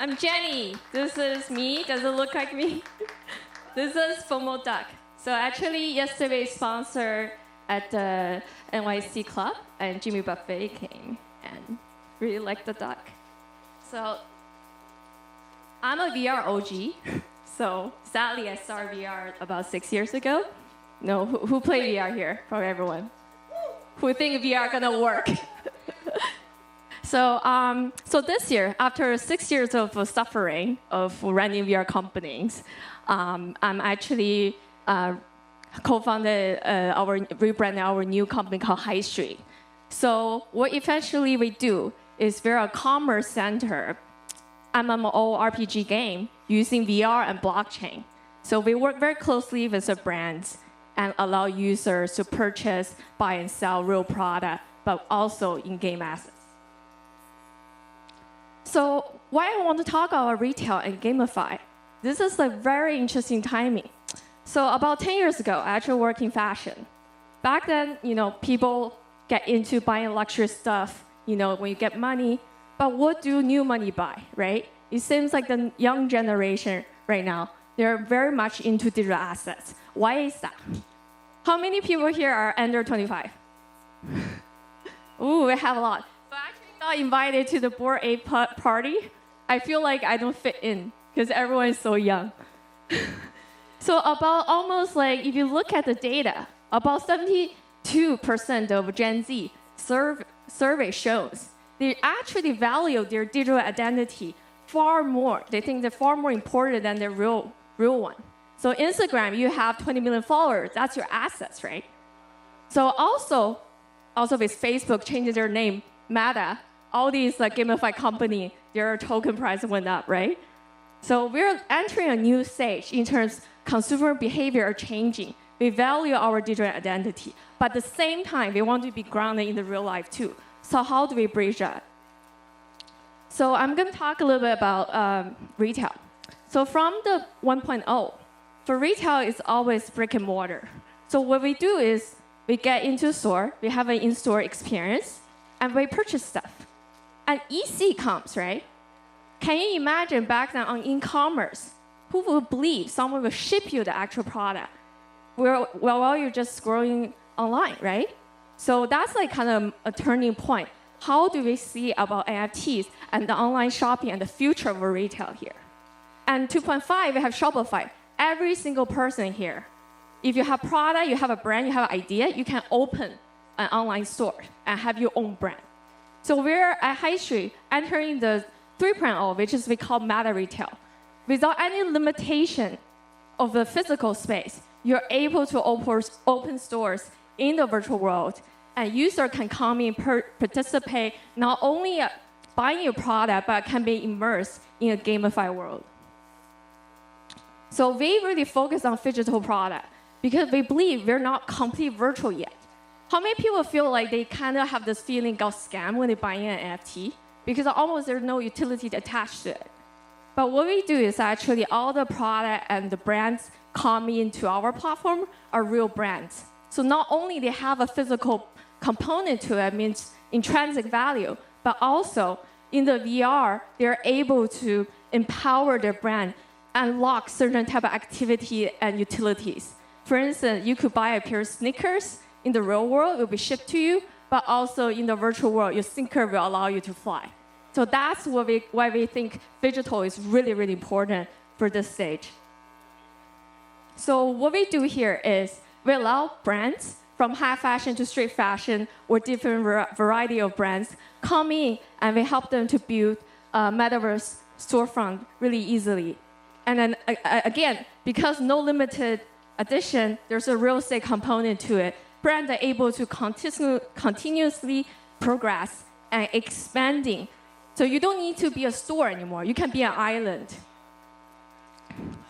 I'm Jenny. This is me. Does it look like me? This is FOMO Duck. So actually, yesterday sponsored at the NYC club, and Jimmy Buffett came and really liked the duck. So I'm a VR OG. So sadly, I started VR about 6 years ago. No, who played VR here? Probably everyone. Who think VR gonna work? So this year, after 6 years of suffering of running VR companies, I'm actually co-founded rebranded our new company called High Street. So what eventually we do is we're a commerce center, MMO RPG game using VR and blockchain. So we work very closely with the brands and allow users to purchase, buy, and sell real product, but also in-game assets. So why I want to talk about retail and gamify? This is a very interesting timing. So about 10 years ago, I actually worked in fashion. Back then, people get into buying luxury stuff, when you get money. But what do new money buy, right? It seems like the young generation right now, they're very much into digital assets. Why is that? How many people here are under 25? Ooh, we have a lot. But I actually got invited to the Bored Ape party. I feel like I don't fit in because everyone is so young. So about almost like, if you look at the data, about 72% of Gen Z survey shows they actually value their digital identity far more. They think they're far more important than their real one. So Instagram, you have 20 million followers. That's your assets, right? So also with Facebook changing their name, Meta, all these gamified company, their token price went up, right? So we're entering a new stage in terms consumer behavior are changing. We value our digital identity, but at the same time, we want to be grounded in the real life too. So how do we bridge that? So I'm going to talk a little bit about retail. So from the 1.0, for retail, it's always brick and mortar. So what we do is we get into a store, we have an in-store experience, and we purchase stuff. And EC comes, right? Can you imagine back then on e-commerce, who would believe someone will ship you the actual product while you're just scrolling online, right? So that's kind of a turning point. How do we see about NFTs and the online shopping and the future of retail here? And 2.5, we have Shopify. Every single person here, if you have product, you have a brand, you have an idea, you can open an online store and have your own brand. So we're at High Street entering the 3.0, which is we call MetaRetail. Without any limitation of the physical space, you're able to open stores in the virtual world, and user can come in, participate, not only buying your product, but can be immersed in a gamified world. So we really focus on phygital product because we believe we're not complete virtual yet. How many people feel like they kind of have this feeling got scammed when they buy an NFT? Because almost there's no utility attached to it. But what we do is actually all the product and the brands coming into our platform are real brands. So not only they have a physical component to it, means intrinsic value, but also in the VR, they're able to empower their brand, unlock certain type of activity and utilities. For instance, you could buy a pair of sneakers in the real world, it will be shipped to you, but also in the virtual world, your sneaker will allow you to fly. So that's why we think digital is really, really important for this stage. So what we do here is we allow brands from high fashion to street fashion or different variety of brands come in, and we help them to build a Metaverse storefront really easily. And then again, because no limited edition, there's a real estate component to it. Brands are able to continuously progress and expanding. So you don't need to be a store anymore. You can be an island.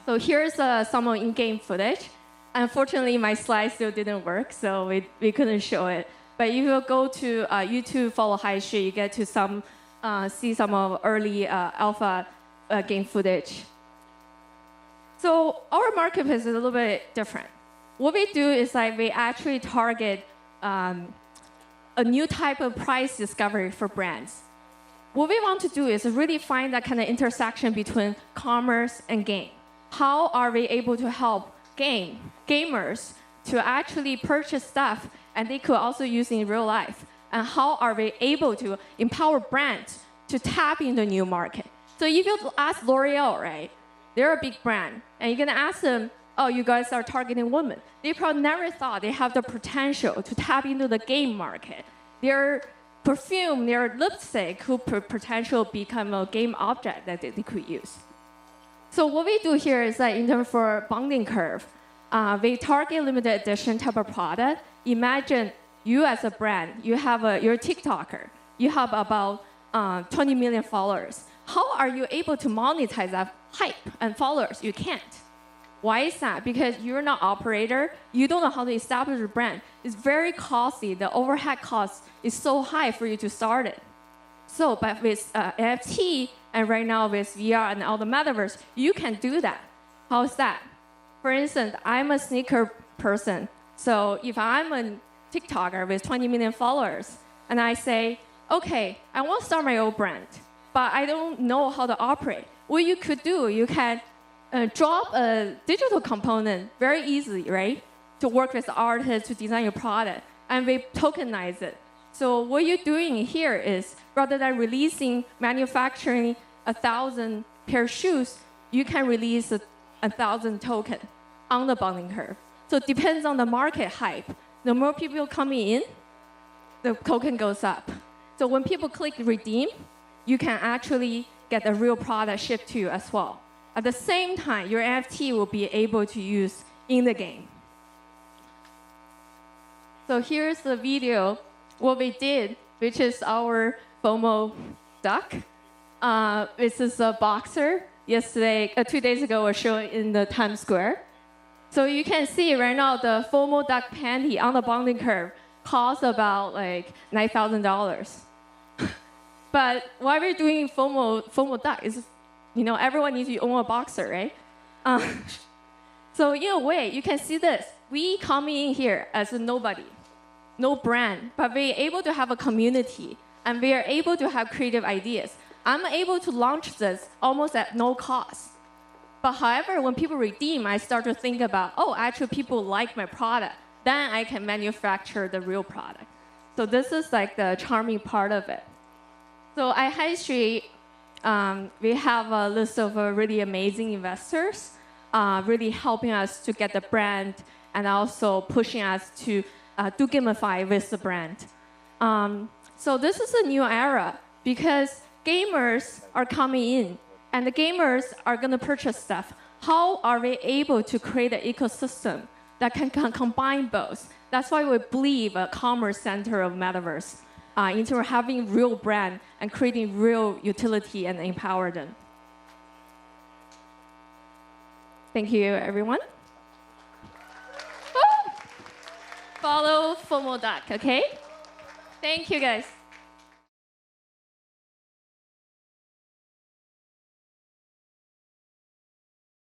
So here's some in-game footage. Unfortunately, my slide still didn't work, so we couldn't show it. But if you go to YouTube, follow High Street, you get to see some of early alpha game footage. So our marketplace is a little bit different. What we do is we actually target a new type of price discovery for brands. what we want to do is really find that kind of intersection between commerce and game. How are we able to help gamers to actually purchase stuff and they could also use in real life? And how are we able to empower brands to tap into new market? So if you ask L'Oreal, right, they're a big brand, and you're gonna ask them, oh, you guys are targeting women. They probably never thought they have the potential to tap into the game market. Their perfume, their lipstick could potentially become a game object that they could use. So what we do here is that in terms for bonding curve, we target limited edition type of product. Imagine you as a brand, you're a TikToker. You have about 20 million followers. How are you able to monetize that hype and followers? You can't. Why is that? Because you're not operator. You don't know how to establish a brand. It's very costly. The overhead cost is so high for you to start it. So, but with NFT and right now with VR and all the metaverse, you can do that. How's that? For instance, I'm a sneaker person. So if I'm a TikToker with 20 million followers, and I say, okay, I want to start my own brand, but I don't know how to operate. What you could do, you can drop a digital component very easily, right? To work with artists to design your product, and we tokenize it. So what you're doing here is, rather than manufacturing 1,000 pair of shoes, you can release 1,000 tokens on the bonding curve. So it depends on the market hype. The more people coming in, the token goes up. So when people click redeem, you can actually get a real product shipped to you as well. At the same time, your NFT will be able to use in the game. So here's the video, what we did, which is our FOMO duck. This is a boxer. Yesterday, 2 days ago, was shown in the Times Square. So you can see right now the FOMO duck panty on the bonding curve costs about like $9,000. But why we're doing FOMO duck is, everyone needs to own a boxer, right? So in a way, you can see this. We come in here as a nobody, no brand, but we're able to have a community, and we are able to have creative ideas. I'm able to launch this almost at no cost. But however, when people redeem, I start to think about, oh, actually people like my product. Then I can manufacture the real product. So this is like the charming part of it. So at High Street, we have a list of really amazing investors, really helping us to get the brand and also pushing us to do gamify with the brand. So this is a new era because gamers are coming in and the gamers are going to purchase stuff. How are we able to create an ecosystem that can combine both? That's why we believe a commerce center of Metaverse. Into having real brand and creating real utility and empower them. Thank you, everyone. Follow FOMO duck, okay? Thank you, guys.